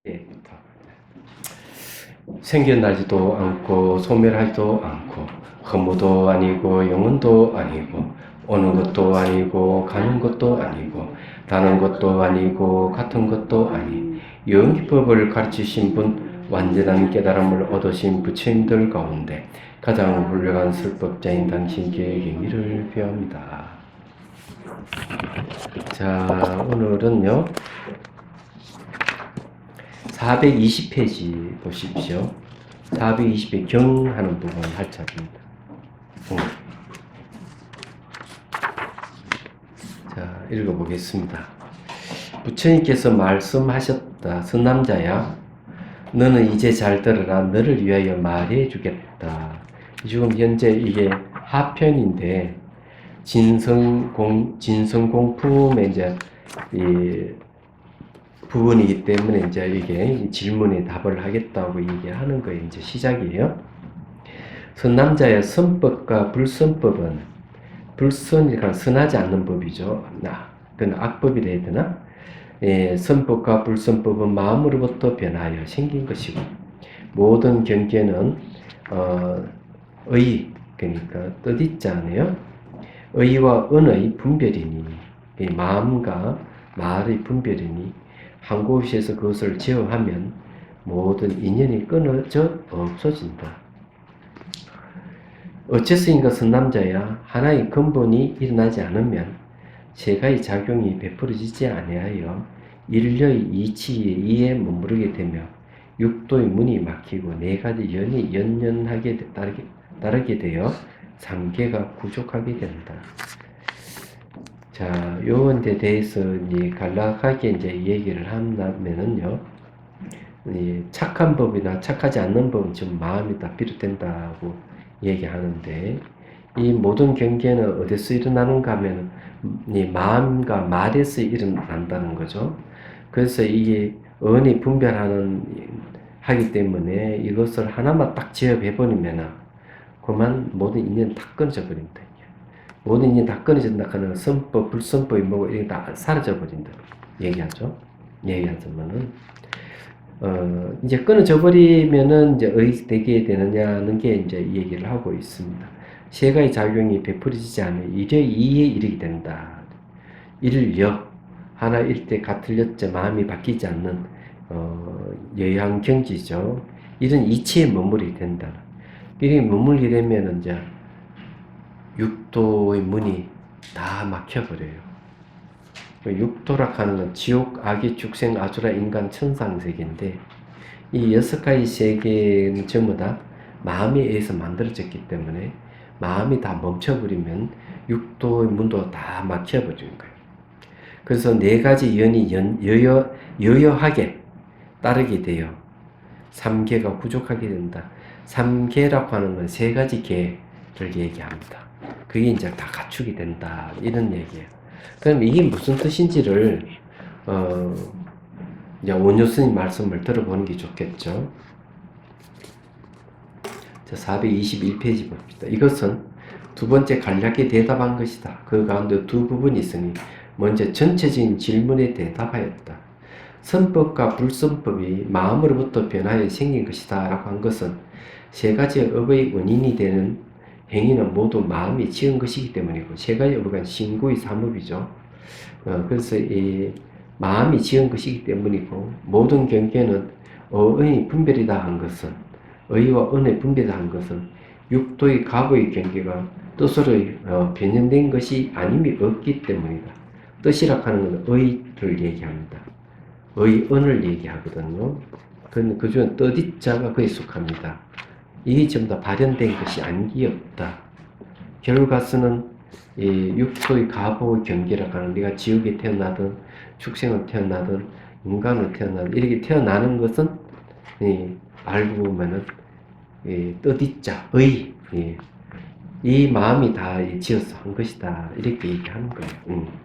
예부터 생겨나지도 않고 소멸하지도 않고 허무도 아니고 영혼도 아니고 오는 것도 아니고 가는 것도 아니고 다른 것도 아니고 같은 것도 아니 영기법을 가르치신 분 완전한 깨달음을 얻으신 부처님들 가운데 가장 훌륭한 설법자인 당신께 경의를 표합니다. 자, 오늘은요 420페이지 보십시오. 420의 경 하는 부분 할 차례입니다. 자, 읽어보겠습니다. 부처님께서 말씀하셨다. 선남자야, 너는 이제 잘 들어라. 너를 위하여 말해주겠다. 지금 현재 이게 하편인데 진성공품의 이제 이 부분이기 때문에 이제 이게 질문에 답을 하겠다고 얘기하는 거예요. 이제 시작이에요. 선남자의 선법과 불선법은, 불선이니까 선하지 않는 법이죠. 그건 악법이라 해야 되나? 예, 선법과 불선법은 마음으로부터 변하여 생긴 것이고, 모든 경계는 의, 그러니까 뜻있잖아요. 의와 은의 분별이니, 마음과 말의 분별이니, 한 곳에서 그것을 제어하면 모든 인연이 끊어져 없어진다. 어째서인가 선남자야, 하나의 근본이 일어나지 않으면 세 가지 작용이 베풀어지지 아니하여 인류의 이치에 의해 머무르게 되며 육도의 문이 막히고 네 가지 연이 연연하게 따르게 되어 삼계가 부족하게 된다. 자, 요원에 대해서 이제 간략하게 이제 얘기를 한다면은요, 착한 법이나 착하지 않는 법은 좀 마음이 다 비롯된다고 얘기하는데, 이 모든 경계는 어디서 일어나는가 하면 이 마음과 말에서 일어난다는 거죠. 그래서 이게 언이 분별하는 하기 때문에 이것을 하나만 딱 제압해버리면 그만 모든 인연 다 끊어져 버린다. 모든 인연이 다 끊어진다 하는 선법, 불선법이 뭐고 이게 다 사라져 버린다. 얘기하죠. 얘기하자면은 이제 끊어져 버리면은 이제 어디 되게 되느냐는 게 이제 얘기를 하고 있습니다. 세 가지 작용이 베풀어지지 않으면 이에 이르게 된다. 일려 하나 일때 같을 여자 마음이 바뀌지 않는 여양경지죠. 이런 이치에 머무르게 된다. 이렇게 머물게 되면 이제 육도의 문이 다 막혀버려요. 육도라 하는 건 지옥, 악의, 축생, 아수라, 인간, 천상 세계인데 이 6가지 세계는 전부 다 마음에 의해서 만들어졌기 때문에 마음이 다 멈춰버리면 육도의 문도 다 막혀버리는 거예요. 그래서 4가지 연이 여여하게 따르게 돼요. 3계가 부족하게 된다. 3계라고 하는 건 3가지 계를 얘기합니다. 그게 이제 다 갖추게 된다. 이런 얘기예요. 그럼 이게 무슨 뜻인지를 이제 원효 스님 말씀을 들어보는 게 좋겠죠. 자, 421페이지 봅시다. 이것은 두 번째 간략히 대답한 것이다. 그 가운데 두 부분이 있으니 먼저 전체적인 질문에 대답하였다. 선법과 불선법이 마음으로부터 변하여 생긴 것이다 라고 한 것은 세 가지 업의 원인이 되는 행위는 모두 마음이 지은 것이기 때문이고, 세 가지 업은 신구의 삼업이죠. 그래서 이 마음이 지은 것이기 때문이고, 모든 경계는 어의 분별이다 한 것은, 의와 은의 분별이다 한 것은 육도의 가부의 경계가 뜻으로 변형된 것이 아님이 없기 때문이다. 뜻이라 하는 것은 의를 얘기합니다. 의, 은을 얘기하거든요. 그중 뜻이자가 그에 속합니다. 이게 전부 다 발현된 것이 아니기 없다. 결과서는 이 육도의 가보의 경계라고 하는, 네가 지옥에 태어나든 축생을 태어나든 인간으로 태어나든 이렇게 태어나는 것은 알고 보면은 뜻이자, 의, 이 마음이 다 지어서 한 것이다. 이렇게 얘기하는 거예요.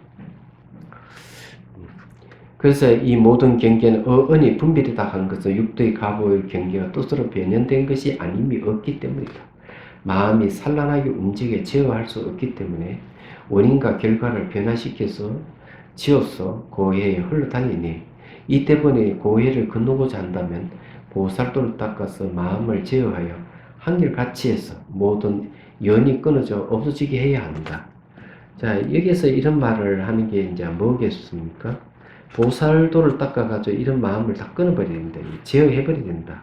그래서 이 모든 경계는 은이 분별이다 한 것은 육도의 가보의 경계가 뜻으로 변현된 것이 아님이 없기 때문이다. 마음이 산란하게 움직여 제어할 수 없기 때문에 원인과 결과를 변화시켜서 지어서 고해에 흘러다니니 이때 보니 고해를 건너고자 한다면 보살도를 닦아서 마음을 제어하여 한결같이 해서 모든 연이 끊어져 없어지게 해야 한다. 자, 여기서 이런 말을 하는 게 이제 뭐겠습니까? 보살도를 닦아가지고 이런 마음을 다 끊어버려야 된다. 제어해버려야 된다.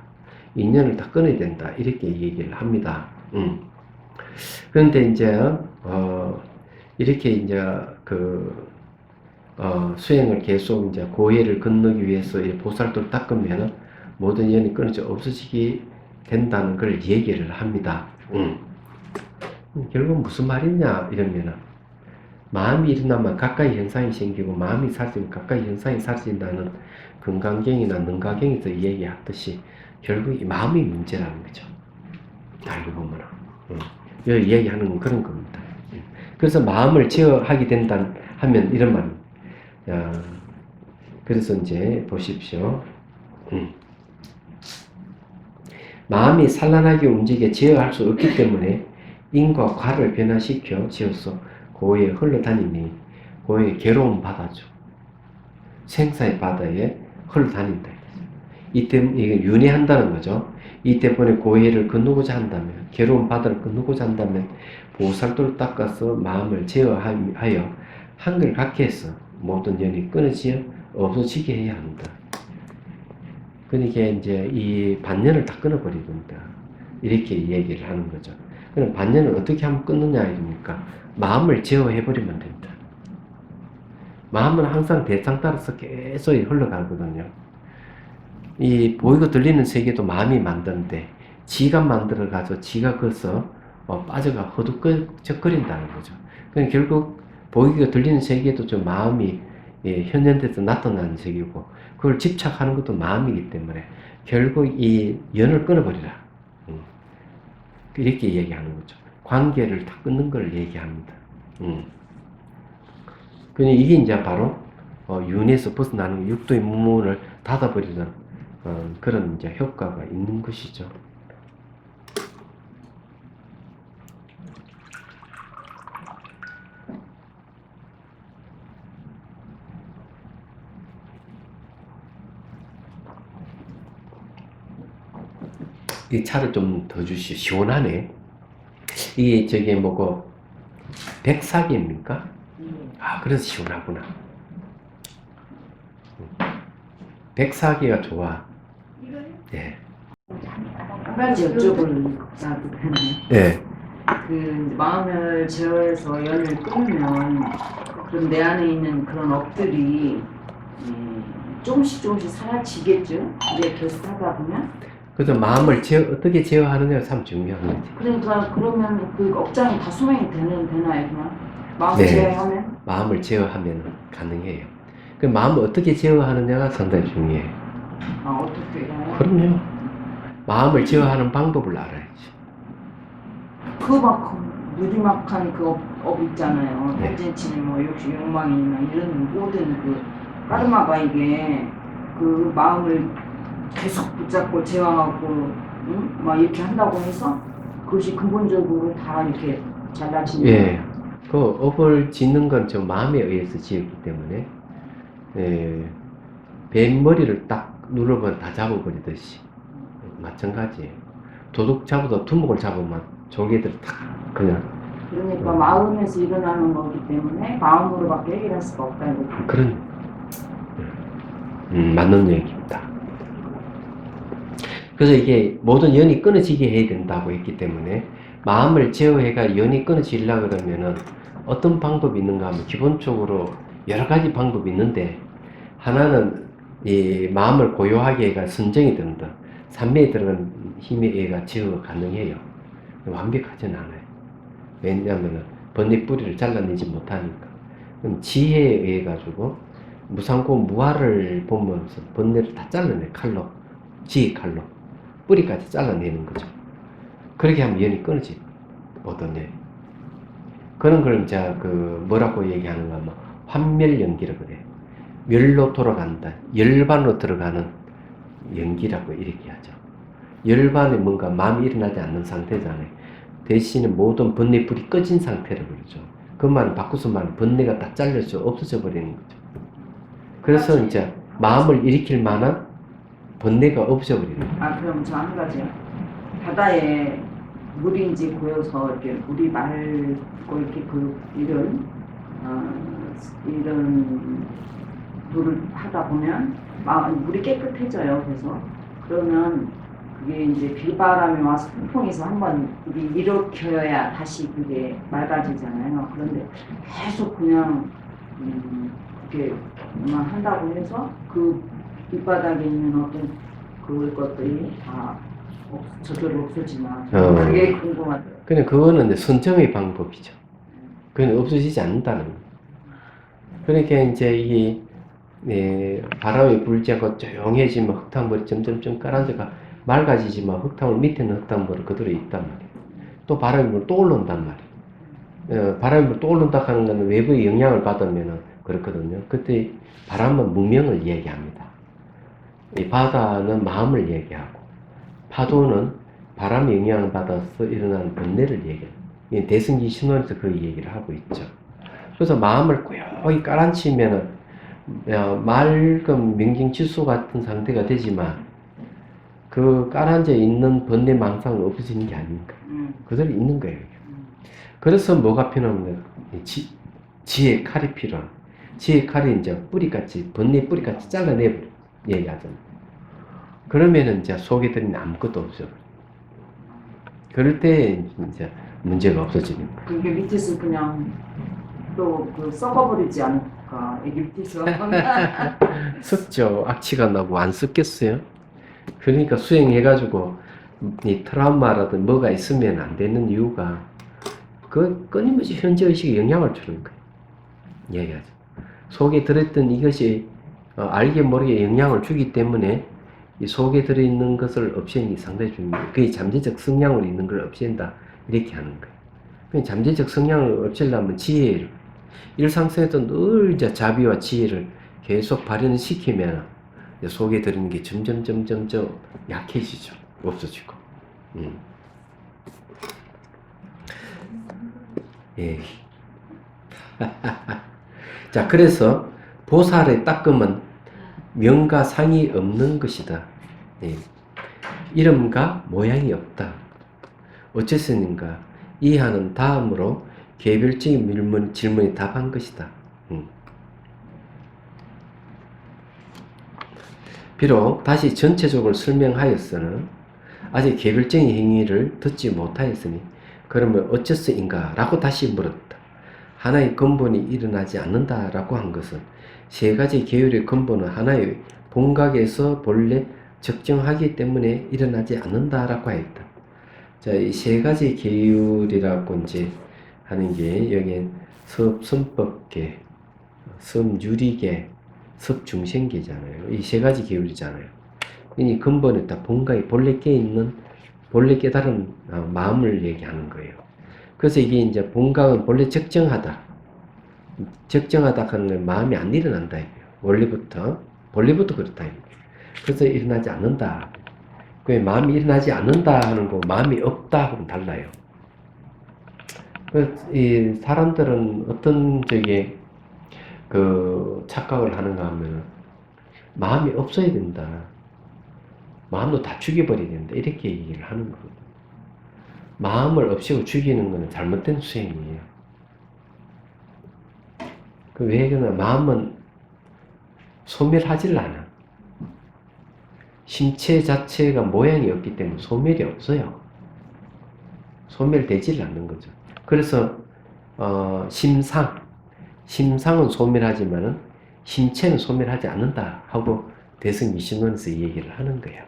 인연을 다 끊어야 된다. 이렇게 얘기를 합니다. 그런데 이제, 이렇게 이제 수행을 계속 이제 고해를 건너기 위해서 이 보살도를 닦으면 모든 연이 끊어져 없어지게 된다는 걸 얘기를 합니다. 결국 무슨 말이냐 이러면은 마음이 일어나면 가까이 현상이 생기고 마음이 사라지면 가까이 현상이 사라진다는 건강경이나 능가경에서 얘기하듯이 결국 이 마음이 문제라는 거죠. 알고 보면 여기 얘기하는 건 그런 겁니다. 그래서 마음을 제어하게 된다 하면 이런 말입니다. 그래서 이제 보십시오. 마음이 산란하게 움직여 제어할 수 없기 때문에 인과 과를 변화시켜 지어서 고해에 흘러다니니 고해의 괴로운 바다죠. 생사의 바다에 흘러다닌다. 이때 이게 윤회한다는 거죠. 이 때문에 고해를 건너고자 한다면, 괴로운 바다를 건너고자 한다면 보살도를 닦아서 마음을 제어하여 한결같게 해서 모든 연이 끊어지어 없어지게 해야 한다. 그러니까 이제 이 반연을 다 끊어버려야 된다. 이렇게 얘기를 하는 거죠. 그럼 반연을 어떻게 하면 끊느냐 이러니까 마음을 제어해버리면 된다. 마음은 항상 대상 따라서 계속 흘러가거든요. 이 보이고 들리는 세계도 마음이 만드는데 지가 만들어가지고 지가 거기서 빠져가 허둥적거린다는 거죠. 그럼 결국 보이고 들리는 세계도 좀 마음이 현현돼서 나타나는 세계고 그걸 집착하는 것도 마음이기 때문에 결국 이 연을 끊어버리라. 이렇게 얘기하는 거죠. 관계를 다 끊는 걸 얘기합니다. 그러니 이게 이제 바로 윤에서 벗어나는 육도의 문을 닫아버리는 그런 이제 효과가 있는 것이죠. 이 차를 좀 더 주시오. 시원하네. 이게 저게 뭐고 백사기입니까? 아, 그래서 시원하구나. 백사기가 좋아. 예. 한 가지 여쭤볼 자도 되나요? 예. 그 마음을 제어해서 연을 끊으면 그럼 내 안에 있는 그런 업들이 조금씩 사라지겠죠? 이제 계속 하다 보면? 그래서 마음을 어떻게 제어하느냐가 참 중요한 거지. 그러니까 그러면 그 업장이 다 수명이 되나요? 그냥 마음을 네. 제어하면? 마음을 제어하면 가능해요. 그 마음을 어떻게 제어하느냐가 상당히 중요해요. 아, 어떻게 해요? 그럼요. 마음을 제어하는 방법을 알아야지. 그 막 무지막한 그 업 있잖아요. 네. 탈진치 뭐 역시 욕망이나 이런 모든 그 까르마가 이게 그 마음을 계속 붙잡고 제어하고 막 이렇게 한다고 해서 그것이 근본적으로 다 이렇게 잘라지는 예. 그 업을 짓는 건 저 마음에 의해서 지었기 때문에 뱀머리를 딱 눌러버려 다 잡아버리듯이 마찬가지예요. 도둑 잡아도 두목을 잡으면 조개들 다 그냥 그러니까 마음에서 일어나는 거기 때문에 마음으로밖에 해결할 수가 없다 이거. 그런 맞는 얘기입니다. 그래서 이게 모든 연이 끊어지게 해야 된다고 했기 때문에 마음을 제어해가 연이 끊어지려고 그러면은 어떤 방법이 있는가 하면 기본적으로 여러 가지 방법이 있는데 하나는 이 마음을 고요하게 해가 선정이 된다. 삼매에 들어간 힘에 의해가 제어가 가능해요. 완벽하진 않아요. 왜냐하면 번뇌 뿌리를 잘라내지 못하니까. 그럼 지혜에 의해 가지고 무상고 무아를 보면서 번뇌를 다 잘라내 칼로, 지혜 칼로 뿌리까지 잘라내는 거죠. 그렇게 하면 연이 끊어지 모든 연. 그런 걸 이제 뭐라고 얘기하는가 하면 환멸 연기라고 그래. 멸로 돌아간다. 열반으로 들어가는 연기라고 이렇게 하죠. 열반에 뭔가 마음이 일어나지 않는 상태잖아요. 대신에 모든 번뇌 불이 꺼진 상태라고 그러죠. 그 말은 바꾸서 말하면 번뇌가 딱 잘려서 없어져 버리는 거죠. 그래서 이제 마음을 일으킬 만한 번뇌가 없어버리는 거예요. 아, 그럼 저 한 가지요. 바다에 물이 이제 고여서 이렇게 물이 맑고 이렇게 이런 물을 하다 보면 물이 깨끗해져요. 그래서 그러면 그게 이제 비바람이 와서 풍풍에서 한번 일으켜야 다시 그게 맑아지잖아요. 그런데 계속 그냥 그렇게만 한다고 해서 그 밑바닥에 있는 어떤 그것들이 다 저절로 없어지나 그게 궁금하더라고요. 근데 그거는 이제 선정의 방법이죠. 그건 없어지지 않는다는 거예요. 그러니까 이제 이 바람이 불지 않고 조용해지면 흙탕물이 점점점 깔아져가 맑아지지만 흙탕물 밑에는 흙탕물이 그대로 있단 말이에요. 또 바람이 불면 또 올라온단 말이에요. 바람이 불면 또 올라온다 하는 것은 외부의 영향을 받으면 그렇거든요. 그때 바람은 무명을 얘기합니다. 이 바다는 마음을 얘기하고 파도는 바람의 영향을 받아서 일어나는 번뇌를 얘기해요. 대승기 신론에서 그 얘기를 하고 있죠. 그래서 마음을 꾸역히 깔아치면은 맑은 명징지수 같은 상태가 되지만 그 깔아앉아 있는 번뇌 망상은 없어지는 게 아닙니까? 그대로 있는 거예요. 그래서 뭐가 필요한 거예요? 지혜 칼이 필요한. 지혜 칼이 이제 뿌리같이 번뇌 뿌리같이 잘라내버려 얘기하잖아요. 그러면은 이제 속에 들은 아무것도 없어요. 그럴 때 이제 문제가 없어지는 거예요. 그게 밑에서 그냥 또 썩어버리지 않을까? 이게 밑에서 썩죠. 악취가 나고 안 썩겠어요? 그러니까 수행해가지고 이 트라우마라든 뭐가 있으면 안 되는 이유가 그 끊임없이 현재의식에 영향을 주는 거예요. 얘기하죠. 속에 들어있던 이것이 알게 모르게 영향을 주기 때문에 이 속에 들어있는 것을 없애는 게 상당히 중요해요. 그게 잠재적 성향으로 있는 걸 없앤다. 이렇게 하는 거예요. 잠재적 성향을 없애려면 지혜를, 일상생활에서 늘 이제 자비와 지혜를 계속 발현시키면 속에 들어있는 게 점점 약해지죠. 없어지고. 예. 자, 그래서 보살의 닦음은 명과 상이 없는 것이다. 예. 이름과 모양이 없다. 어째서인가? 이하는 다음으로 개별적인 질문에 답한 것이다. 비록 다시 전체적으로 설명하였으나 아직 개별적인 행위를 듣지 못하였으니 그러면 어째서인가? 라고 다시 물었다. 하나의 근본이 일어나지 않는다라고 한 것은 세 가지 계율의 근본은 하나의 본각에서 본래 적정하기 때문에 일어나지 않는다라고 하였다. 자, 이 세 가지 계율이라고 이제 하는 게 여기 섭선법계, 섭유리계, 섭중생계잖아요. 이 세 가지 계율이잖아요. 이 근본에 딱 본각이 본래 깨있는, 본래 깨달은 마음을 얘기하는 거예요. 그래서 이게 이제 본각은 본래 적정하다. 적정하다 하는 건 마음이 안 일어난다. 원래부터 그렇다. 그래서 일어나지 않는다. 그 마음이 일어나지 않는다 하는 거, 마음이 없다 하고는 달라요. 이 사람들은 어떤 착각을 하는가 하면 마음이 없어야 된다. 마음도 다 죽여버려야 된다. 이렇게 얘기를 하는 거거든요. 마음을 없애고 죽이는 것은 잘못된 수행이에요. 왜 그러나 마음은 소멸하질 않아. 신체 자체가 모양이 없기 때문에 소멸이 없어요. 소멸되질 않는 거죠. 그래서 심상은 소멸하지만은 신체는 소멸하지 않는다 하고 대승미신론에서 이 얘기를 하는 거예요.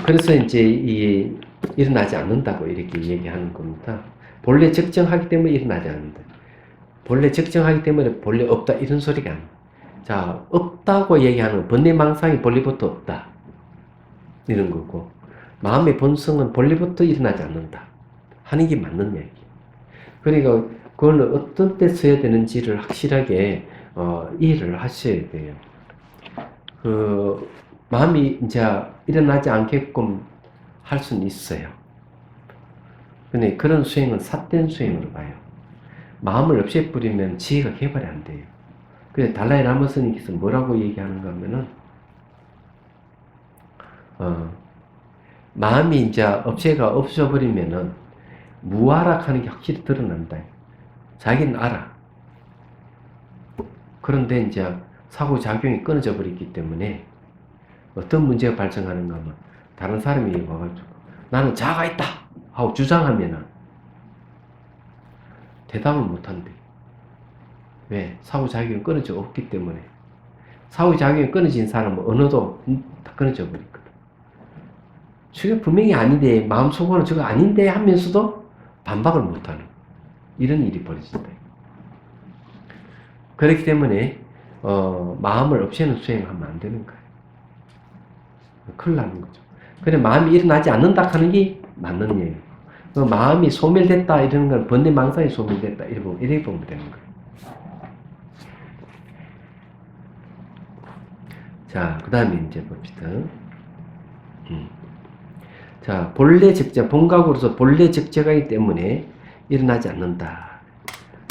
그래서 이제 일어나지 않는다고 이렇게 얘기하는 겁니다. 본래 적정하기 때문에 일어나지 않는다. 본래 적정하기 때문에 본래 없다 이런 소리가 아니에요. 자, 없다고 얘기하는 번뇌망상이 본래부터 없다 이런 거고, 마음의 본성은 본래부터 일어나지 않는다 하는 게 맞는 얘기예요. 그러니까 그걸 어떤 때 써야 되는지를 확실하게 이해를 하셔야 돼요. 마음이 이제 일어나지 않게끔 할 수는 있어요. 근데 그런 수행은 삿된 수행으로 봐요. 마음을 없애버리면 지혜가 개발이 안 돼요. 그래서 달라이 라마 스님께서 뭐라고 얘기하는가 하면은, 마음이 이제 업체가 없어버리면은 무아락하는 게 확실히 드러난다. 자기는 알아. 그런데 이제 사고작용이 끊어져 버렸기 때문에 어떤 문제가 발생하는가 하면 다른 사람이 와가지고 나는 자아가 있다 하고 주장하면은 대답을 못한대. 왜? 사고작용이 끊어져 없기 때문에. 사고작용이 끊어진 사람은 언어도 다 끊어져 버리거든. 저게 분명히 아닌데, 마음속으로는 저거 아닌데 하면서도 반박을 못하는 이런 일이 벌어진다. 그렇기 때문에 마음을 없애는 수행하면 안 되는 거예요. 큰일 나는 거죠. 그래 마음이 일어나지 않는다 하는 게 맞는 얘기예요. 마음이 소멸됐다 이러는 건 번뇌망상이 소멸됐다 이렇게 보면 되는 거예요. 자, 그 다음에 이제 봅시다. 자, 본래 적재, 본각으로서 본래 적재가이기 때문에 일어나지 않는다.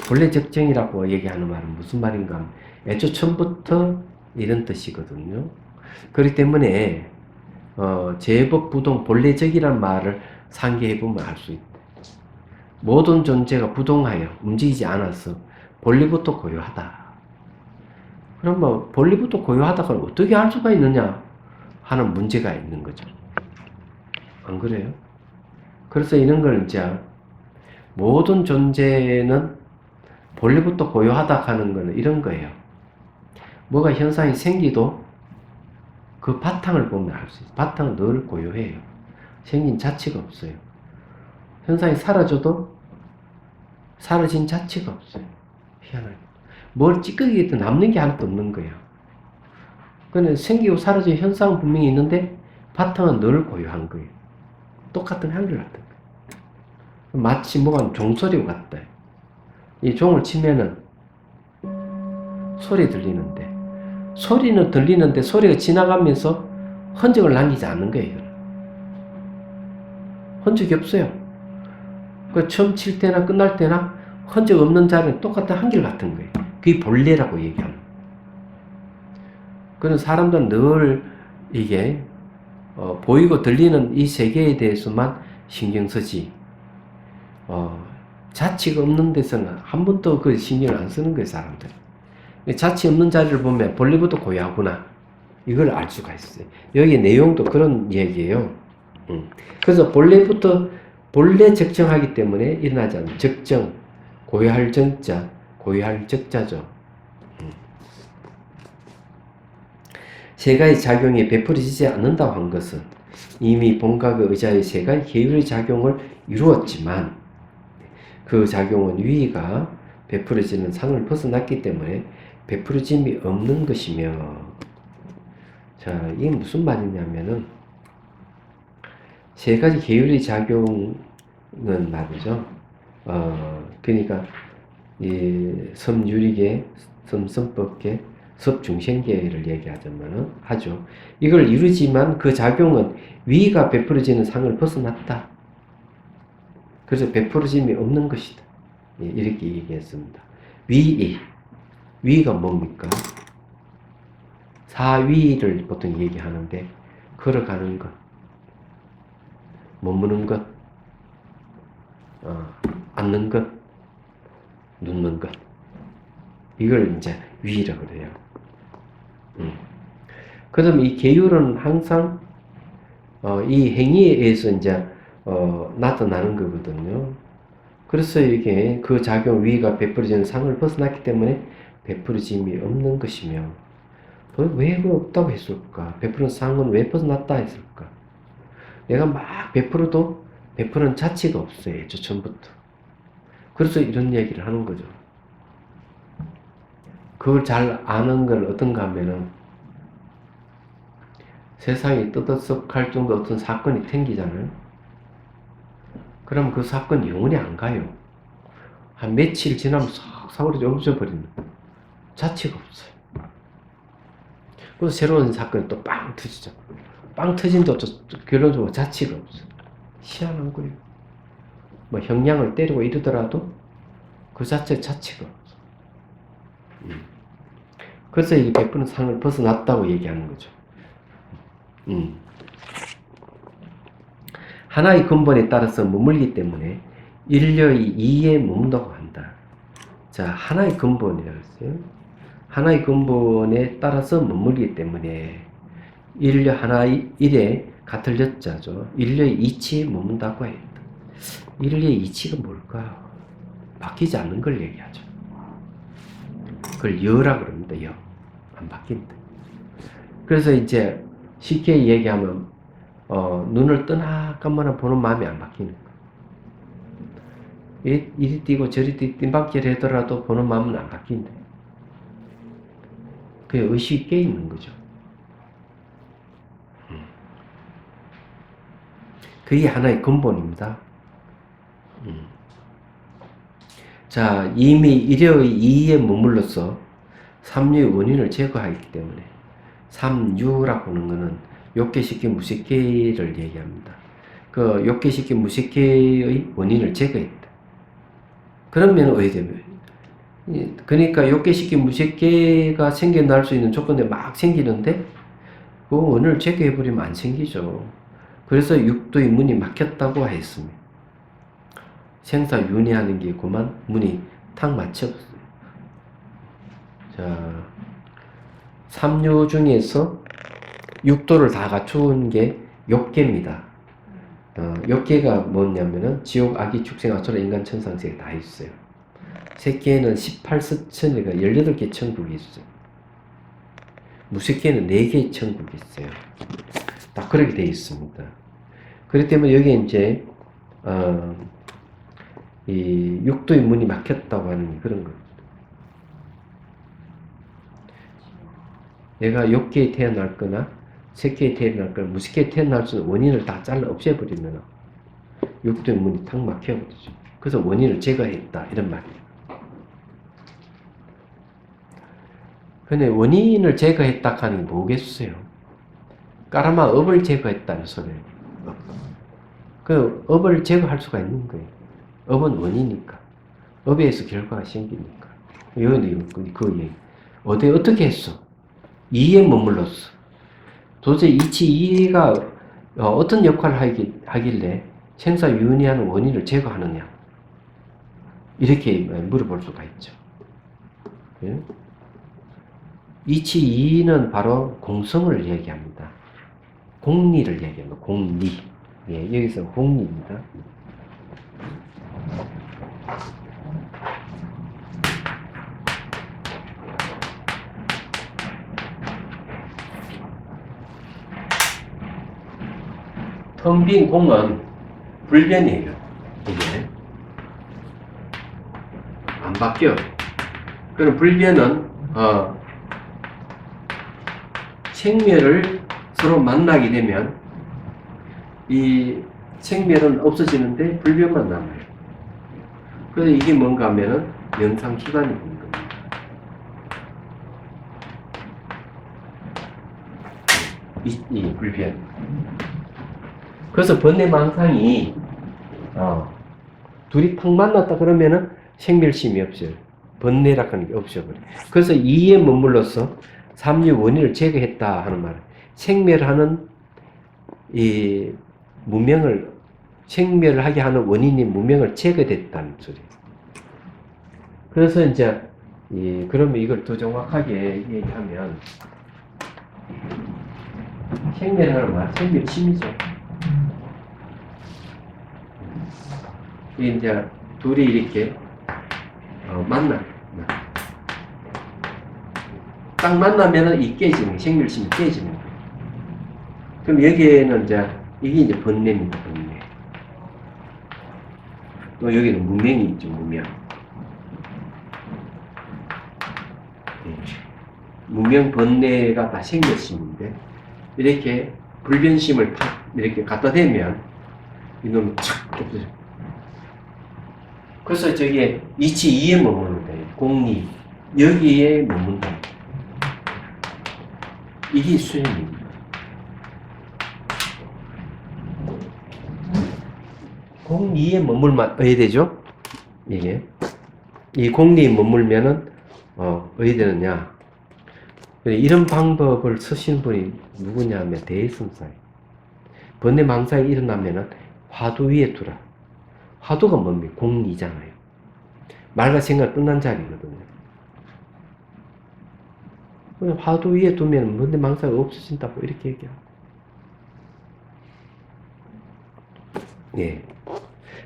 본래 적정이라고 얘기하는 말은 무슨 말인가 하면 애초 처음부터 이런 뜻이거든요. 그렇기 때문에 제법 본래적이라는 말을 상기해보면 알 수 있다. 모든 존재가 부동하여 움직이지 않아서 본래부터 고요하다. 그럼 뭐 본래부터 고요하다가 어떻게 할 수가 있느냐 하는 문제가 있는 거죠. 안 그래요? 그래서 이런 걸 이제 모든 존재는 본래부터 고요하다 하는 거는 이런 거예요. 뭐가 현상이 생기도 그 바탕을 보면 알 수 있어요. 바탕은 늘 고요해요. 생긴 자체가 없어요. 현상이 사라져도 사라진 자체가 없어요. 희한하게. 뭘 찌끄기도 남는 게 하나도 없는 거예요. 그런데 생기고 사라진 현상은 분명히 있는데 바탕은 늘 고요한 거예요. 똑같은 한결 같은 거예요. 마치 뭐가 종소리 같다. 이 종을 치면은 소리 들리는데 소리는 들리는데 소리가 지나가면서 흔적을 남기지 않는 거예요. 흔적이 없어요. 그 처음 칠 때나 끝날 때나 흔적 없는 자리는 똑같은 한결 같은 거예요. 그게 본래라고 얘기하는 거예요. 그런 사람들은 늘 이게 보이고 들리는 이 세계에 대해서만 신경 쓰지 자치가 없는 데서는 한 번도 그 신경을 안 쓰는 거예요, 사람들. 자치 없는 자리를 보면 본래부터 고요하구나. 이걸 알 수가 있어요. 여기 내용도 그런 얘기예요. 그래서 본래 적정하기 때문에 일어나지 않는 적정, 고요할 정자, 고요할 적자죠. 세 가지 작용이 베풀어지지 않는다고 한 것은 이미 본각의 의자의 세 가지 계율의 작용을 이루었지만 그 작용은 위가 베풀어지는 상을 벗어났기 때문에 베풀어짐이 없는 것이며, 자, 이게 무슨 말이냐면은 세 가지 계율의 작용은 말이죠. 그러니까 이 섬유리계, 섬성법계, 섭중생계를 얘기하자면은 하죠. 이걸 이루지만 그 작용은 위가 베풀어지는 상을 벗어났다. 그래서 베풀어짐이 없는 것이다. 이렇게 얘기했습니다. 위가 뭡니까? 사위를 보통 얘기하는데 걸어가는 것, 머무는 것, 앉는 것, 눕는 것, 이걸 이제 위라고 그래요. 그럼 이 계율은 항상 이 행위에 의해서 이제 나타나는 거거든요. 그래서 이게 그 작용 위가 베풀어지는 상을 벗어났기 때문에 베풀어짐이 없는 것이며, 왜 그거 없다고 했을까? 베푸는 상은 왜 벗어났다 했을까? 내가 막 베풀어도 베푸는 자체가 없어요. 저 처음부터. 그래서 이런 얘기를 하는 거죠. 그걸 잘 아는 건 어떤가 하면은 세상이 떠들썩할 정도 어떤 사건이 생기잖아요. 그럼 그 사건이 영원히 안 가요. 한 며칠 지나면 싹 사고로 없어버리는 자체가 없어요. 그래서 새로운 사건이 또 빵 터지죠. 빵 터진도 결론적으로 자체가 없어요. 희한한 거예요. 뭐 형량을 때리고 이러더라도 그 자체가 없어. 그래서 이 베푸는 상을 벗어났다고 얘기하는 거죠. 하나의 근본에 따라서 머물기 때문에 인류의 이에 머문다고 한다. 자, 하나의 근본이라고 했어요. 하나의 근본에 따라서 머물기 때문에 인류 하나의 일에 같을 여자죠. 인류의 이치에 머문다고 했다. 인류의 이치가 뭘까? 바뀌지 않는 걸 얘기하죠. 그걸 여라고 그럽니다. 여. 안 바뀐다. 그래서 이제 쉽게 얘기하면 눈을 뜨나 감거나 보는 마음이 안 바뀌는 거예요. 이리 뛰고 저리 띵박질 하더라도 보는 마음은 안 바뀐다. 그게 의식이 깨 있는 거죠. 그게 하나의 근본입니다. 자, 이미 일여의 이에 머물러서 삼류의 원인을 제거하기 때문에 삼유라고 하는 것은 욕계식계 무식계를 얘기합니다. 그 욕계식계 무식계의 원인을 제거했다. 그러면 의되면 그러니까 욕계식계 무식계가 생겨날 수 있는 조건에 막 생기는데 그 원인을 제거해버리면 안 생기죠. 그래서 육도의 문이 막혔다고 했습니다. 생사윤회하는 게 그만 문이 탁 막혔어요. 자, 삼류 중에서 육도를 다 갖춘 게 욕계입니다. 욕계가 뭐냐면은 지옥, 악의, 축생, 아수라, 인간, 천상세 다 있어요. 색계에는 18서천이가 18개 천국이 있어요. 무색계는 4개의 천국이 있어요. 딱 그렇게 되어 있습니다. 그렇기 때문에 여기에 이제 이 육도의 문이 막혔다고 하는 그런 겁니다. 내가 욕계에 태어날 거나 색계에 태어날 거나 무색계에 태어날 수 있는 원인을 다 잘라 없애버리면 육도의 문이 탁 막혀버리죠. 그래서 원인을 제거했다 이런 말이에요. 근데 원인을 제거했다 하는 게 뭐겠어요? 까라마 업을 제거했다는 소리예요. 그 업을 제거할 수가 있는 거예요. 업은 원이니까. 업에서 결과가 생기니까. 이건 그 얘기. 어떻게 했어? 이에 머물렀어. 도대체 이치 이해가 어떤 역할을 하길래 생사윤회하는 원인을 제거하느냐? 이렇게 물어볼 수가 있죠. 예? 이치 이는 바로 공성을 얘기합니다. 공리를 얘기합니다. 공리. 예, 여기서 공리입니다. 텅 빈 공은 불변이에요. 이게 안 바뀌어. 그럼 불변은 생멸을 서로 만나게 되면 이 생멸은 없어지는데 불변만 남아요. 그래서 이게 뭔가 하면은 연상기관이 있는 겁니다. 이 불변. 그래서 번뇌망상이 둘이 탁 만났다 그러면은 생멸심이 없어요. 번뇌라고 하는 게 없어버려요. 그래서 이에 머물러서 삼류 원인을 제거했다 하는 말은 생멸하는 이 무명을 생멸을 하게 하는 원인이 무명을 제거됐다는 소리예요. 그래서 이제 그러면 이걸 더 정확하게 얘기하면 생멸하는 말, 생멸심이죠. 이제 둘이 이렇게 만나. 딱 만나면은 이 깨지는, 생멸심이 깨지는 거예요. 그럼 여기에는 이게 이제 번뇌입니다, 번뇌. 또 여기는 무명이 있죠, 무명. 무명 번뇌가 다 생멸심인데, 이렇게 불변심을 탁 이렇게 갖다 대면, 이놈이 착 없어져. 그래서 저게 이치 이에 머무는 거예요. 공리. 여기에 머문다. 이게 수행입니다. 공리에 머물만 어야 되죠? 이게 이 공리에 머물면은 어야 되느냐? 이런 방법을 쓰신 분이 누구냐면 대성사예요. 번뇌망상이 일어나면은 화두 위에 두라. 화두가 뭡니까? 공이잖아요. 말과 생각 끝난 자리거든요. 화두 위에 두면 번뇌망상이 없어진다고 이렇게 얘기하고. 예.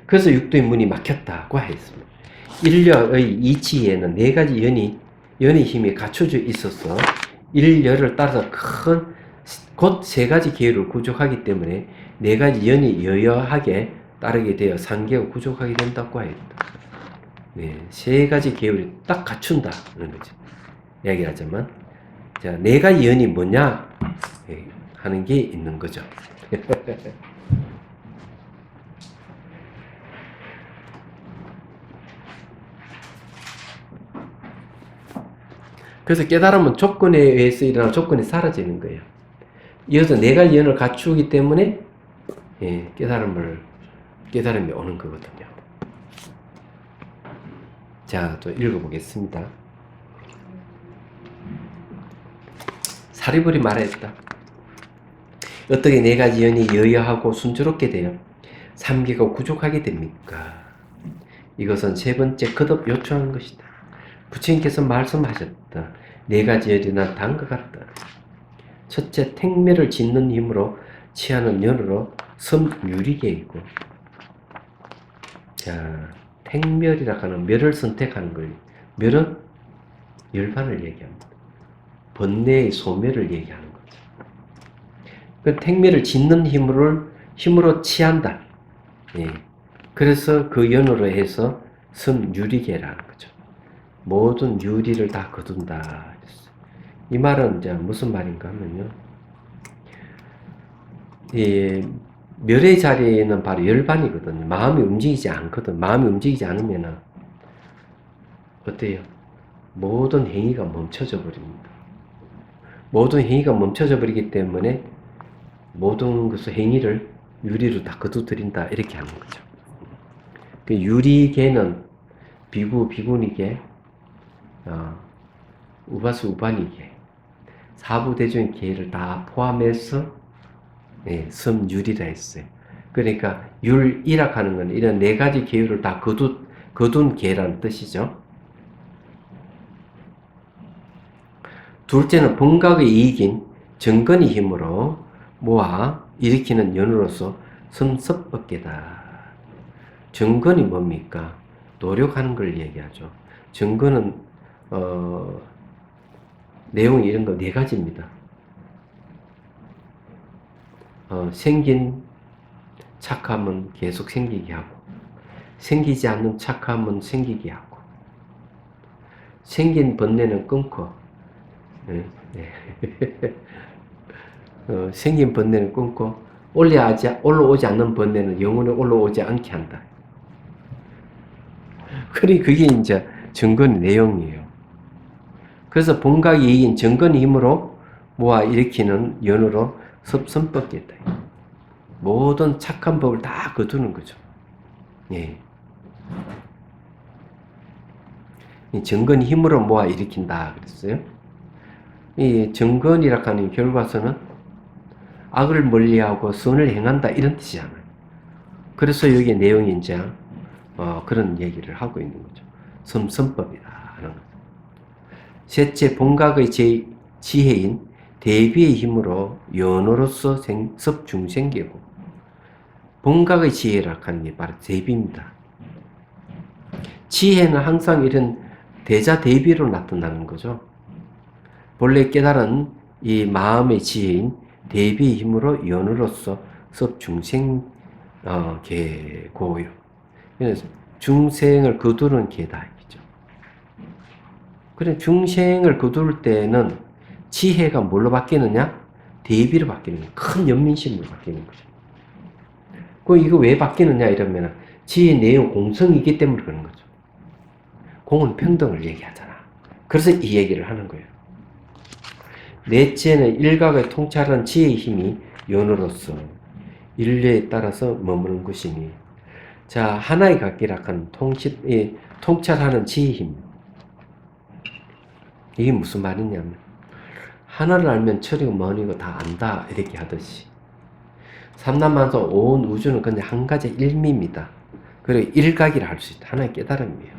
그래서 육도의 문이 막혔다고 했습니다. 일력의 이치에는 네 가지 연의 힘이 갖춰져 있어서 일열을 따라서 곧 세 가지 계율을 구족하기 때문에 네 가지 연이 여여하게 따르게 되어 상계가 구족하게 된다고 했다. 네, 세 가지 계율이 딱 갖춘다는 거죠. 이야기하자면, 자, 네 가지 연이 뭐냐 하는 게 있는 거죠. 그래서 깨달음은 조건에 의해서 일어나는 조건이 사라지는 거예요. 이어서 네 가지 연을 갖추기 때문에 깨달음이 오는 거거든요. 자, 또 읽어보겠습니다. 사리불이 말했다. 어떻게 네 가지 연이 여여하고 순조롭게 되어 삼계가 구족하게 됩니까? 이것은 세 번째 거듭 요청한 것이다. 부처님께서 말씀하셨다. 네 가지 열이나 다음과 같다. 첫째, 택매를 짓는 힘으로 취하는 연으로 섬유리계이고, 자, 택멸이라 하는 멸을 선택하는 거예요. 멸은 열반을 얘기합니다. 번뇌의 소멸을 얘기하는 거죠. 그 택매를 짓는 힘으로 취한다. 예. 그래서 그 연으로 해서 섬유리계라는 거죠. 모든 유리를 다 거둔다. 이 말은 이제 무슨 말인가 하면요. 멸의 자리에는 바로 열반이거든요. 마음이 움직이지 않거든. 마음이 움직이지 않으면 어때요? 모든 행위가 멈춰져 버립니다. 모든 행위가 멈춰져 버리기 때문에 모든 것의 행위를 유리로 다 거두드린다. 이렇게 하는 거죠. 그 유리계는 비구니계, 우바수 우반이계, 사부대중 계를 다 포함해서 섬유리라 했어요. 그러니까 율이라 하는 건 이런 네 가지 계율을 다 거둔 계라는 뜻이죠. 둘째는 본각의 이익인 정근의 힘으로 모아 일으키는 연으로서 섬섭법계다. 정근이 뭡니까? 노력하는 걸 얘기하죠. 정근은 내용이 이런 거 네 가지입니다. 생긴 착함은 계속 생기게 하고, 생기지 않는 착함은 생기게 하고, 생긴 번뇌는 끊고, 생긴 번뇌는 끊고, 올라오지 않는 번뇌는 영원히 올라오지 않게 한다. 그게 이제 정근의 내용이에요. 그래서 본각이 이긴 정근의 힘으로 모아 일으키는 연으로 섭선법계다. 모든 착한 법을 다 거두는 거죠. 예. 이 정근의 힘으로 모아 일으킨다 그랬어요. 이 정근이라 하는 결과서는 악을 멀리하고 선을 행한다 이런 뜻이잖아요. 그래서 여기 내용이 이제 그런 얘기를 하고 있는 거죠. 섬선법이다 하는 거죠. 셋째, 본각의 지혜인 대비의 힘으로 연으로서 섭중생계고, 본각의 지혜라 하는 게 바로 대비입니다. 지혜는 항상 이런 대자 대비로 나타나는 거죠. 본래 깨달은 이 마음의 지혜인 대비의 힘으로 연으로서 섭중생계고요. 그래서 중생을 거두는 계다. 그래, 중생을 거둘 때는 지혜가 뭘로 바뀌느냐? 대비로 바뀌는 거예요. 큰 연민심으로 바뀌는 거죠. 그럼 이거 왜 바뀌느냐 이러면 지혜 내용 공성이기 때문에 그런 거죠. 공은 평등을 얘기하잖아. 그래서 이 얘기를 하는 거예요. 넷째는 일각을 통찰한 지혜의 힘이 연으로서 인류에 따라서 머무는 것이니, 자, 하나의 각기락한 통찰하는 지혜의 힘. 이게 무슨 말이냐면, 하나를 알면 철이고 머니고 다 안다 이렇게 하듯이 삼라만서 온 우주는 그냥 한 가지 일미입니다. 그리고 일각이라 할 수 있다. 하나의 깨달음이에요.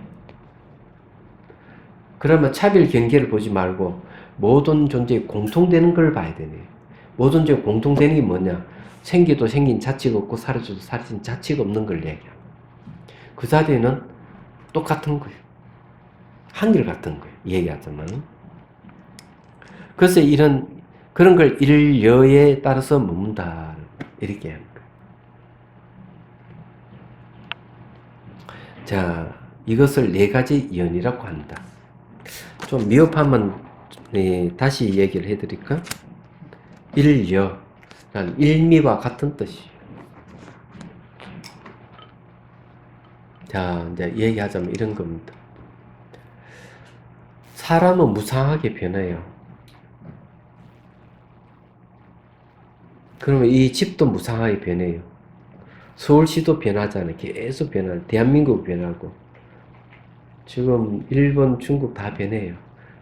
그러면 차별 경계를 보지 말고 모든 존재에 공통되는 걸 봐야 되네. 모든 존재에 공통되는 게 뭐냐? 생기도 생긴 자치가 없고 사라져도 사라진 자치가 없는 걸 얘기합니다. 그 자리에는 똑같은 거예요. 한결같은 거예요. 얘기하자면. 그래서 그런 걸 일여에 따라서 머문다. 이렇게 하는 거예요. 자, 이것을 네 가지 연이라고 한다. 좀 미흡하면 다시 얘기를 해드릴까? 일여, 일미와 같은 뜻이에요. 자, 이제 얘기하자면 이런 겁니다. 사람은 무상하게 변해요. 그러면 이 집도 무상하게 변해요. 서울시도 변하잖아요. 계속 변하고, 대한민국 변하고, 지금 일본, 중국 다 변해요.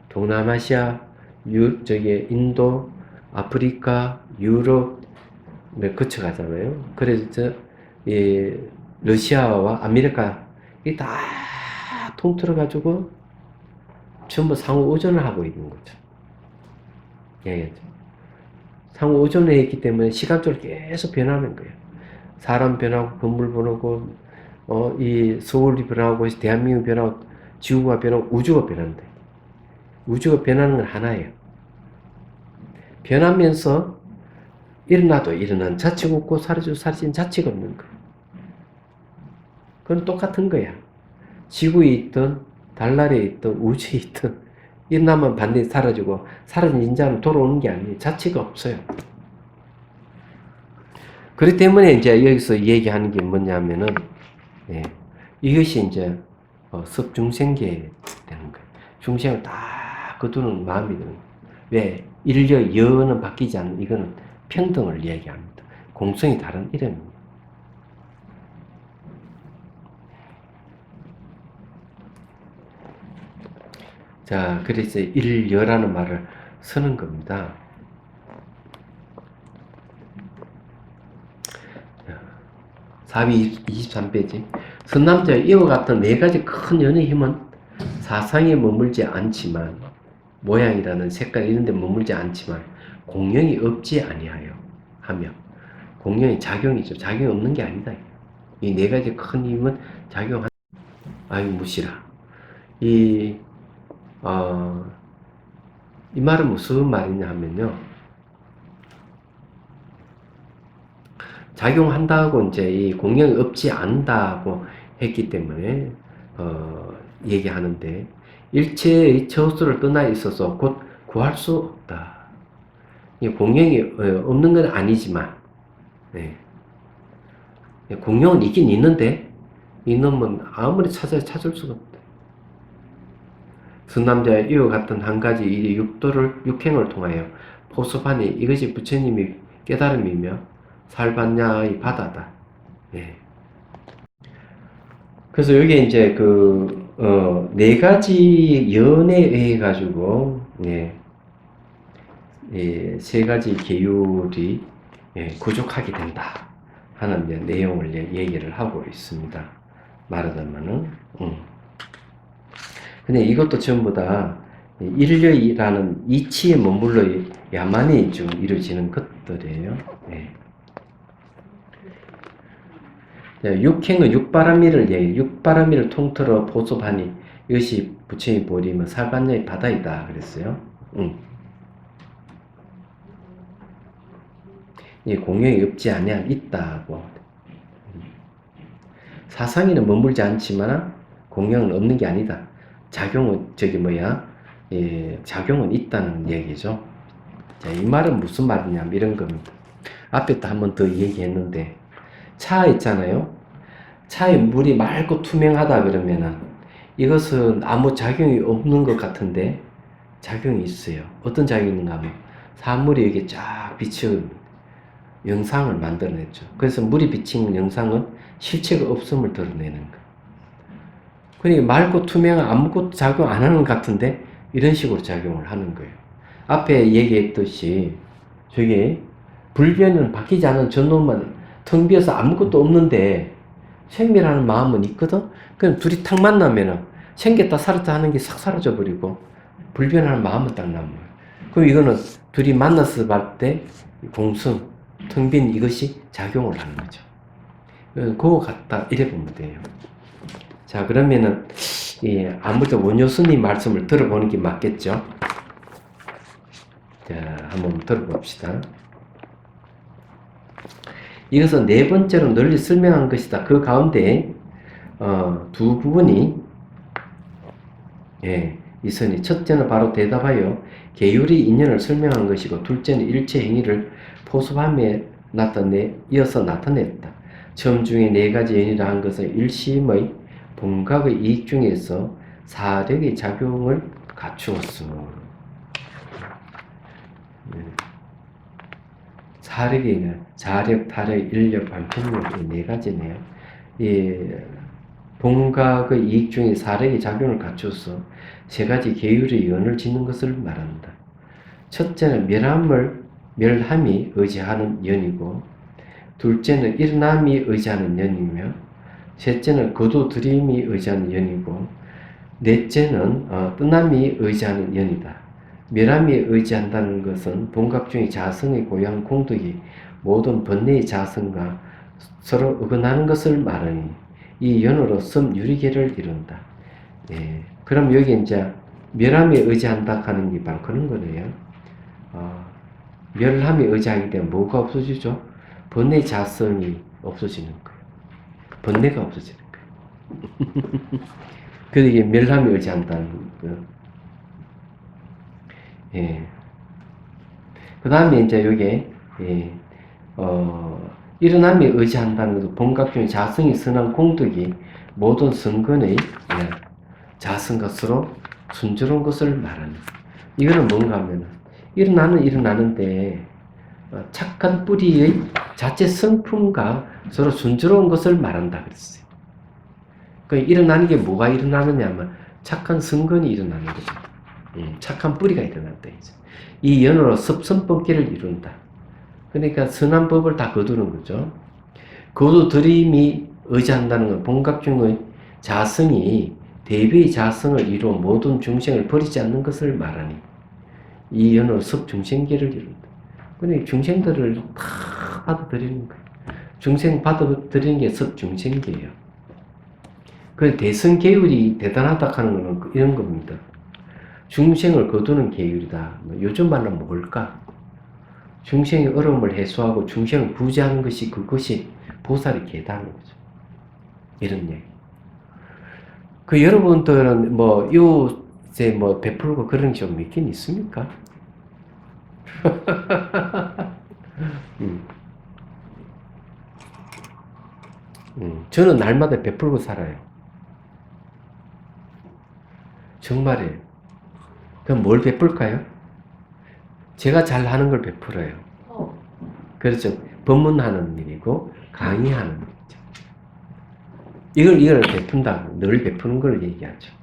동남아시아, 인도, 아프리카, 유럽, 거쳐가잖아요. 그래서 이 러시아와 아메리카 이 다 통틀어가지고 전부 상호 의존을 하고 있는 거죠. 예, 상호 의존을 했기 때문에 시간적으로 계속 변하는 거예요. 사람 변하고 건물 변하고 이 서울이 변하고 대한민국이 변하고 지구가 변하고 우주가 변한대. 우주가 변하는 건 하나예요. 변하면서 일어나도 일어난 자치가 없고 사라져도 사라진 자치가 없는 거예요. 그건 똑같은 거야. 지구에 있든 달날에 있든 우주에 있든 일어나면 반드시 사라지고 사라진 인자는 돌아오는 게 아니에요. 자치가 없어요. 그렇기 때문에 이제 여기서 얘기하는 게 뭐냐면은 이것이 이제 섭중생계 되는 거예요. 중생을 다 거두는 마음이 드는 거예요. 왜? 일여 여는 바뀌지 않는 이거는 평등을 얘기합니다. 공성이 다른 이름입니다. 자, 그래서 일여라는 말을 쓰는 겁니다. 423페이지. 선남자 이와 같은 네 가지 큰 연의 힘은 사상에 머물지 않지만, 모양이라는 색깔 이런 데 머물지 않지만 공명이 없지 아니하여 하며, 공명이 작용이죠. 작용이 없는 게 아니다. 이 네 가지 큰 힘은 작용한, 아유 무시라. 이 말은 무슨 말이냐 하면요. 작용한다고 이제 이 공명이 없지 않다고 했기 때문에 얘기하는데, 일체의 처수를 떠나 있어서 곧 구할 수 없다. 이 공명이 없는 건 아니지만, 공명은 있긴 있는데 이놈은 아무리 찾을 수가 없다. 선남자의 이와 같은 한 가지 이 육행을 통하여 포섭하니 이것이 부처님이 깨달음이며 살반야의 바다다. 그래서 여기에 이제 네 가지 연에 의해 가지고 세 가지 계율이 부족하게 된다 하는 이제 내용을 얘기를 하고 있습니다. 말하자면은. 근데 이것도 전부 다 일려라는 이치에 머물러 야만이 좀 이루어지는 것들이에요. 육행은 육바라미를 통틀어 보섭하니 이것이 부처의 보리면 살반야의 바다이다 그랬어요. 이 공명이 없지 아니야 있다고. 사상에는 머물지 않지만 공명은 없는 게 아니다. 작용은 작용은 있다는 얘기죠. 자, 이 말은 무슨 말이냐면 이런 겁니다. 앞에 또 한 번 더 얘기했는데, 차 있잖아요. 차에 물이 맑고 투명하다 그러면은 이것은 아무 작용이 없는 것 같은데 작용이 있어요. 어떤 작용이 있는가 하면 사물이 이렇게 쫙 비치는 영상을 만들어냈죠. 그래서 물이 비친 영상은 실체가 없음을 드러내는 거예요. 그러니까 맑고 투명한 아무것도 작용 안 하는 것 같은데 이런 식으로 작용을 하는 거예요. 앞에 얘기했듯이 저게 불변은 바뀌지 않은 전놈만 텅 비어서 아무것도 없는데 생멸하는 마음은 있거든. 그럼 둘이 탁 만나면은 생겼다 살았다 하는 게 싹 사라져 버리고 불변하는 마음은 딱 남아요. 그럼 이거는 둘이 만나서 볼 때 공성, 텅 빈 이것이 작용을 하는 거죠. 그거 같다 이래 보면 돼요. 자, 그러면은 아무래도 원효스님 말씀을 들어보는 게 맞겠죠. 자, 한번 들어봅시다. 이것은 네 번째로 널리 설명한 것이다. 그 가운데 두 부분이 있으니 첫째는 바로 대답하여 계율의 인연을 설명한 것이고 둘째는 일체 행위를 포섭함에 이어서 나타냈다. 처음 중에 네 가지 연이라 한 것은 일심의 본각의 이익 중에서 사력의 작용을 갖추었어. 사력이 자력, 타력, 인력, 방편력 이 네 가지네요. 이 본각의 이익 중에 사력의 작용을 갖춰서 세 가지 계율의 연을 짓는 것을 말한다. 첫째는 멸함이 의지하는 연이고, 둘째는 일어남이 의지하는 연이며, 셋째는 거두들임이 의지하는 연이고, 넷째는 떠남이 의지하는 연이다. 멸함이 의지한다는 것은 본각 중의 자성의 고향 공덕이 모든 번뇌의 자성과 서로 어긋나는 것을 말하니 이 연으로 섬유리계를 이룬다. 그럼 여기 이제 멸함에 의지한다 하는 게 바로 그런 거네요. 멸함에 의지하기 때문에 뭐가 없어지죠? 번뇌 자성이 없어지는 거예요. 번뇌가 없어지는 거예요. 그래서 이게 멸함에 의지한다는 거예요. 그 다음에 이제 요게, 일어남에 의지한다는 것도 본각 중에 자성이 선한 공덕이 모든 성근의 자성과 서로 순조로운 것을 말하는. 이거는 뭔가 하면, 일어나는데, 착한 뿌리의 자체 성품과 서로 순조로운 것을 말한다 그랬어요. 그 일어나는 게 뭐가 일어나느냐 하면, 착한 성근이 일어나는 거죠. 착한 뿌리가 일어난다. 이 연으로 섭선법계를 이룬다. 그러니까 선한 법을 다 거두는 거죠. 거두들임이 의지한다는 건 본각중의 자성이 대비의 자성을 이루어 모든 중생을 버리지 않는 것을 말하니 이 연으로 섭중생계를 이룬다. 그러니까 중생들을 다 받아들이는 거예요. 중생 받아들이는 게 섭중생계예요. 그 대성계율이 대단하다 하는 거는 이런 겁니다. 중생을 거두는 계율이다. 요즘 말로 뭘까? 중생의 어려움을 해소하고 중생을 구제하는 것이 그것이 보살의 계다는 거죠. 이런 얘기. 그 여러분들은 요새 베풀고 그런 게 좀 있긴 있습니까? 저는 날마다 베풀고 살아요. 정말이에요. 그럼 뭘 베풀까요? 제가 잘하는 걸 베풀어요. 그렇죠. 법문하는 일이고 강의하는 일이죠. 이걸 베푼다. 늘 베푸는 걸 얘기하죠.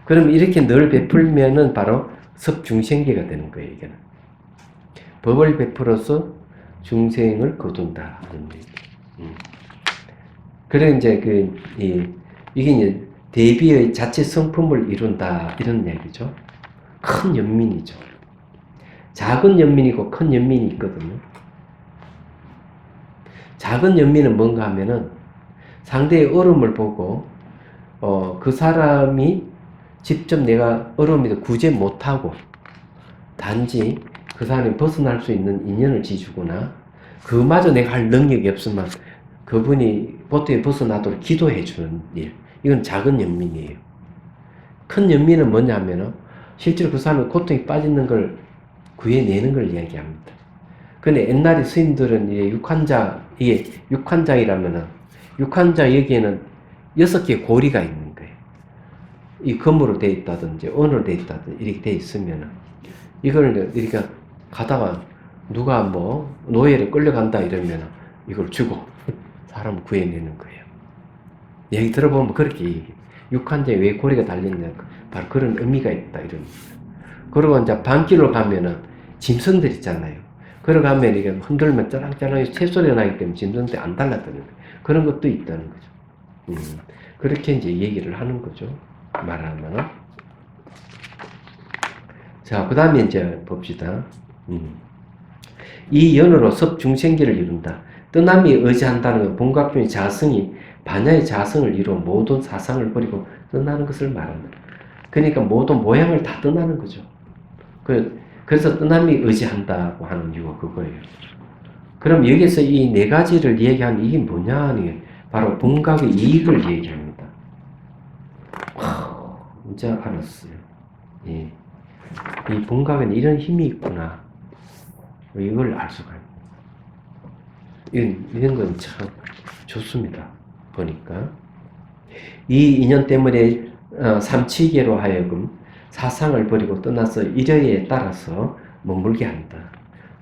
그럼 이렇게 늘 베풀면은 바로 섭중생계가 되는 거예요. 이게는 법을 베풀어서 중생을 거둔다 하는 얘기. 그래 이제 이게 이제 대비의 자체 성품을 이룬다 이런 얘기죠. 큰 연민이죠. 작은 연민이고 큰 연민이 있거든요. 작은 연민은 뭔가 하면은 상대의 어려움을 보고 그 사람이 직접 내가 어려움에도 구제 못하고 단지 그 사람이 벗어날 수 있는 인연을 지주거나 그마저 내가 할 능력이 없으면 그분이 보통에 벗어나도록 기도해 주는 일. 이건 작은 연민이에요. 큰 연민은 뭐냐면은 실제로 그 사람이 고통에 빠지는 걸 구해내는 걸 이야기합니다. 근데 옛날에 스님들은 이게 육환장이라면은 육환장 여기에는 6개의 고리가 있는 거예요. 이 금으로 되어 있다든지 은으로 되어 있다든지 이렇게 되어 있으면은 이걸 이렇게 가다가 누가 노예를 끌려간다 이러면은 이걸 주고 사람을 구해내는 거예요. 얘기 들어보면 그렇게 얘기해요. 육환장에 왜 고리가 달렸냐 바로 그런 의미가 있다 이런. 그리고 이제 반길로 가면은 짐승들 있잖아요. 걸어가면 이게 흔들면 짜랑짜랑 새소리가 나기 때문에 짐승들이 안 달라드는 거예요. 그런 것도 있다는 거죠. 그렇게 이제 얘기를 하는 거죠. 말하면은. 자, 그 다음에 이제 봅시다. 이 연으로 섭중생기를 이룬다. 떠남이 의지한다는 건 본각중의 자성이 반야의 자성을 이루어 모든 사상을 버리고 떠나는 것을 말한다. 그러니까 모든 모양을 다 떠나는 거죠. 그래서 떠남이 의지한다고 하는 이유가 그거예요. 그럼 여기서 이 네 가지를 얘기하는 이게 뭐냐 하니 바로 본각의 이익을 얘기합니다. 이제 알았어요. 예. 이 본각은 이런 힘이 있구나. 이걸 알 수가 있는. 이런 건 참 좋습니다. 보니까. 이 인연 때문에 삼치계로 하여금 사상을 버리고 떠나서 일여에 따라서 머물게 한다.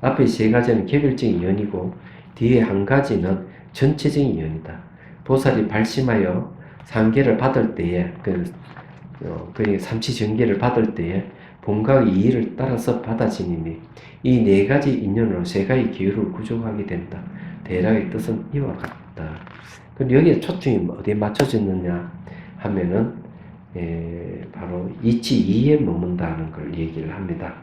앞에 세 가지는 개별적인 연이고 뒤에 한 가지는 전체적인 연이다. 보살이 발심하여 상계를 받을 때에 그 삼치전계를 받을 때에 본각의 이의를 따라서 받아지니 이 네 가지 인연으로 세 가지 기후를 구족하게 된다. 대략의 뜻은 이와 같다. 근데 여기에 초점이 어디에 맞춰졌느냐 하면은 바로 이치 이에 머문다는 걸 얘기를 합니다.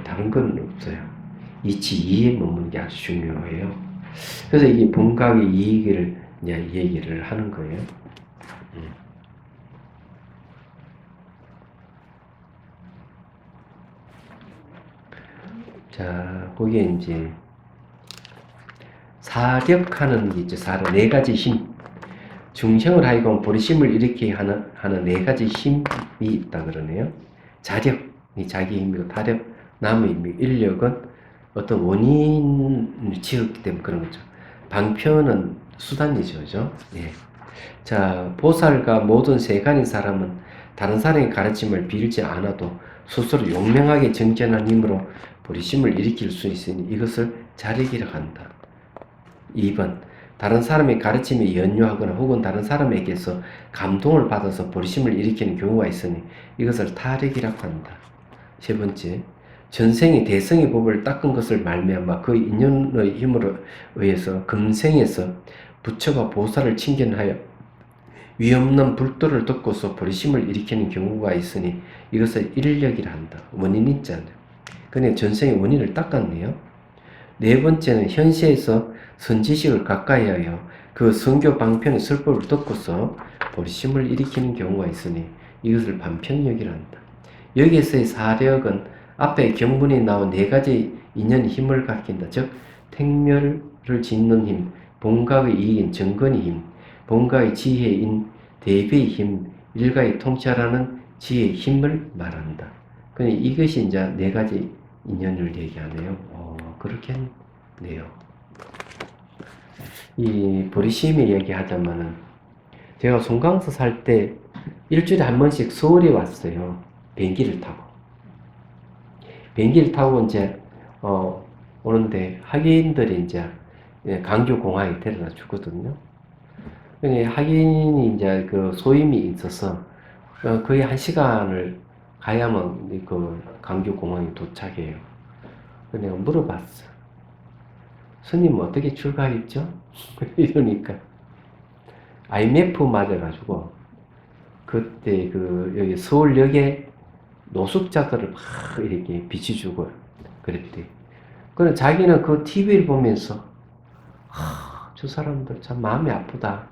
다른 건 없어요. 이치 이에 머무는 게 아주 중요해요. 그래서 이게 본각의 이익을 이제 얘기를 하는 거예요. 자, 거기에 이제 사력하는 게 있죠. 사력, 네 가지 힘. 중생을 하여금 보리심을 일으키게 하는 네 가지 힘이 있다 그러네요. 자력이 자기 힘이고, 타력, 남의 힘이고, 인력은 어떤 원인을 지었기 때문에 그런 거죠. 방편은 수단이죠. 그죠? 예. 자, 보살과 모든 세간인 사람은 다른 사람의 가르침을 빌지 않아도 스스로 용맹하게 정전한 힘으로 보리심을 일으킬 수 있으니 이것을 자력이라고 한다. 2번, 다른 사람의 가르침에 연유하거나 혹은 다른 사람에게서 감동을 받아서 보리심을 일으키는 경우가 있으니 이것을 타력이라고 한다. 3번째, 전생의 대성의 법을 닦은 것을 말미암아 그 인연의 힘으로 의해서 금생에서 부처가 보살을 칭견하여 위없는 불도를 덮고서 보리심을 일으키는 경우가 있으니 이것을 인력이라 한다. 원인이 있잖아요. 그런데 전생의 원인을 닦았네요. 4번째는 현세에서 선지식을 가까이 하여 그 선교 방편의 설법을 듣고서 보리심을 일으키는 경우가 있으니 이것을 반편력이라 한다. 여기에서의 사력은 앞에 경문에 나온 4가지 인연의 힘을 가리킨다. 즉 택멸을 짓는 힘, 본각의 이익인 정건의 힘, 본각의 지혜인 대비의 힘, 일가의 통찰하는 지혜의 힘을 말한다. 그러니까 이것이 이제 4가지 인연을 얘기하네요. 그렇게 했네요. 이 보리심이 얘기하자면은 제가 송강서 살 때 일주일에 한 번씩 서울에 왔어요. 비행기를 타고. 비행기를 타고 이제 오는데 학인들이 이제 강주공항에 데려다 주거든요. 근데 학인이 이제 그 소임이 있어서 거의 1시간을 가야만 그 강주공항에 도착해요. 내가 물어봤어. 스님 어떻게 출가했죠? 이러니까 IMF 맞아가지고 그때 여기 서울역에 노숙자들을 막 이렇게 비춰주고 그랬대. 그래 자기는 그 TV를 보면서 저 사람들 참 마음이 아프다.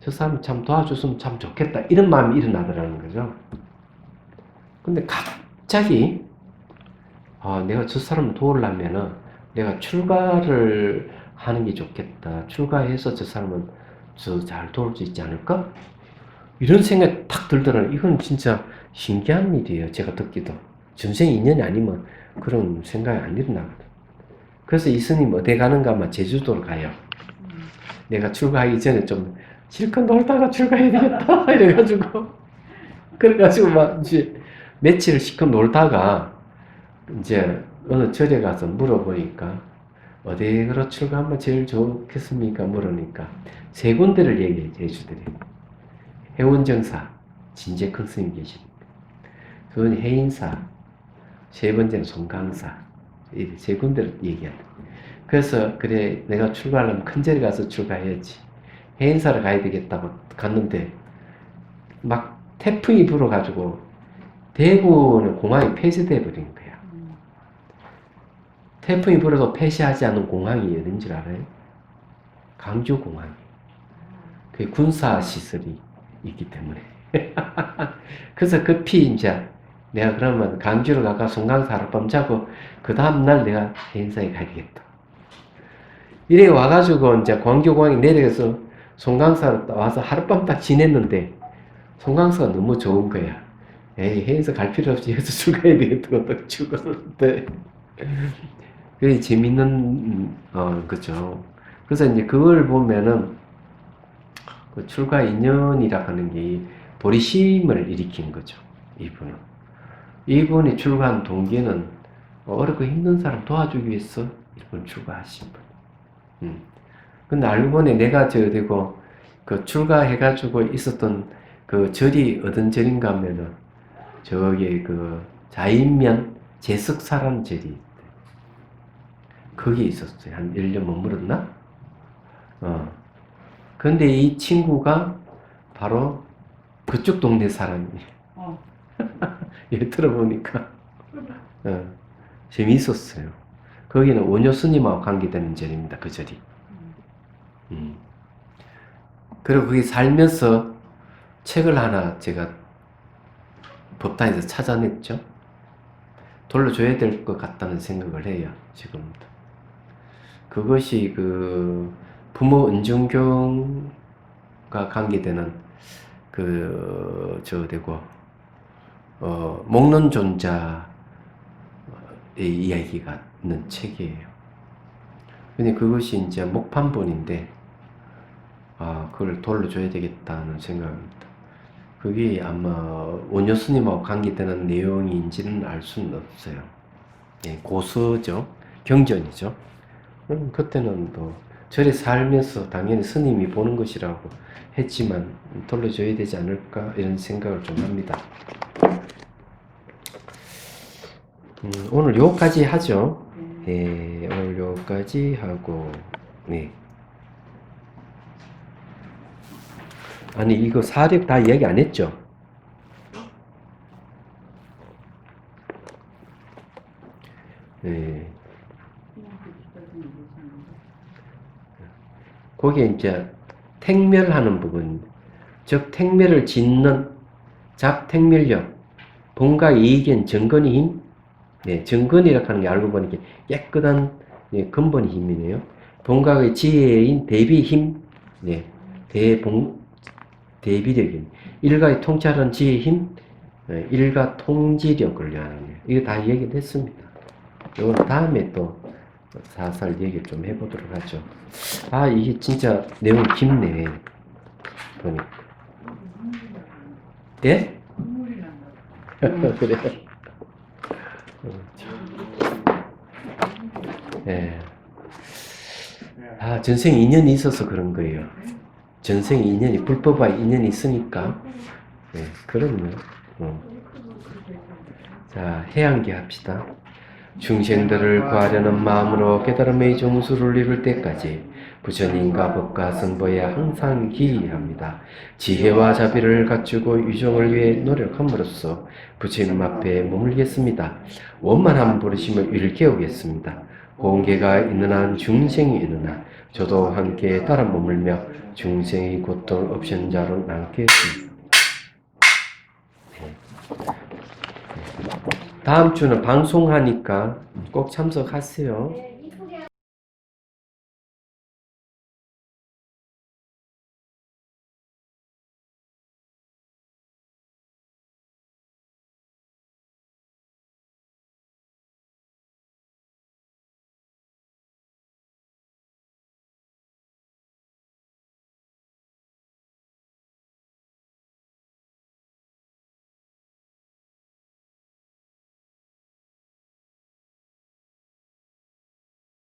저 사람 참 도와줬으면 참 좋겠다. 이런 마음이 일어나더라는 거죠. 근데 갑자기 내가 저 사람을 도우려면은 내가 출가를 하는 게 좋겠다. 출가해서 저 사람은 잘 도울 수 있지 않을까? 이런 생각이 탁 들더라고요. 이건 진짜 신기한 일이에요. 제가 듣기도. 전생 인연이 아니면 그런 생각이 안 일어나거든. 그래서 이 스님 어디 가는가 하면 제주도로 가요. 내가 출가하기 전에 좀 실컷 놀다가 출가해야 되겠다. 이래가지고. 그래가지고 막 이제 며칠 실컷 놀다가 이제 어느 절에 가서 물어보니까 어디로 출가하면 제일 좋겠습니까? 물으니까 3군데를 얘기해 제주들이. 해운정사, 진재큰 스님 계십니다. 그건 해인사, 세 번째는 송강사, 이 세 군데를 얘기한다. 그래서 그래 내가 출가하려면 큰절에 가서 출가해야지. 해인사를 가야 되겠다고 갔는데 막 태풍이 불어가지고 대구는 공항이 폐쇄돼 버린 거야. 태풍이 불어도 폐쇄하지 않은 공항이 어딘 줄 알아요? 강주공항. 그 군사 시설이 있기 때문에. 그래서 급히 이제 내가 그러면 강주로 가가 송강사 하룻밤 자고 그 다음날 내가 해인사에 가야 되겠다. 이래 와가지고 이제 광주공항에 내려가서 송강사로 와서 하룻밤 딱 지냈는데 송강사가 너무 좋은 거야. 에이, 해인사 갈 필요 없이 여기서 출가해야 되겠다고 딱 죽었는데. 그게 재밌는, 그죠. 그래서 이제 그걸 보면은 그 출가 인연이라 하는 게 보리심을 일으킨 거죠. 이분은. 이분이 출가한 동기는 어렵고 힘든 사람 도와주기 위해서 이분 출가하신 분. 근데 알고 보니 내가 되고 그 출가해가지고 있었던 그 절이 어떤 절인가 하면은 저기 그 자인면 제석사라는 절이 있대. 거기 있었어요. 한 1년 머물렀나? 근데 이 친구가 바로 그쪽 동네 사람이에요. 얘 들어보니까 재미있었어요. 거기는 원효 스님하고 관계되는 절입니다. 그 절이. 그리고 거기 살면서 책을 하나 제가 법당에서 찾아냈죠. 돌려줘야 될 것 같다는 생각을 해요. 지금도. 그것이 그 부모 은중경과 관계되는 되고 먹는 존자의 이야기가 있는 책이에요. 근데 그것이 이제 목판본인데 그걸 돌려줘야 되겠다는 생각입니다. 그게 아마 원효 스님하고 관계되는 내용인지는 알 수는 없어요. 예, 고서죠. 경전이죠. 그때는 또 절에 살면서 당연히 스님이 보는 것이라고 했지만 돌려줘야 되지 않을까 이런 생각을 좀 합니다. 오늘 요까지 하죠. 네, 오늘 요까지 하고 네. 아니 이거 사력 다 이야기 안 했죠? 네. 거기에 이제 택멸하는 부분, 즉 택멸을 짓는 잡택멸력, 본가 이익엔 정건이 힘, 네, 정건이라고 하는 게 알고 보니까 깨끗한 근본의 힘이네요. 본가의 지혜인 대비 힘, 네, 대비력입니다. 일가의 통찰한 지혜 힘, 일가 통지력을 얘기하는 이거 다 얘기를 했습니다. 이건 다음에 또 살살 얘기 좀 해보도록 하죠. 이게 진짜 내용 깊네. 보니까. 예? 그래. 예. 전생 인연이 있어서 그런 거예요. 전생 인연이, 불법과 인연이 있으니까. 예, 그럼요. 자, 해양기 합시다. 중생들을 구하려는 마음으로 깨달음의 정수를 이룰 때까지 부처님과 법과 선보에 항상 기이합니다. 지혜와 자비를 갖추고 유정을 위해 노력함으로써 부처님 앞에 머물겠습니다. 원만한 부르심을 일깨우겠습니다. 공개가 있는 한 중생이 있느나 저도 함께 따라 머물며 중생의 고통을 없앤 자로 남겠습니다. 다음 주는 방송하니까 꼭 참석하세요.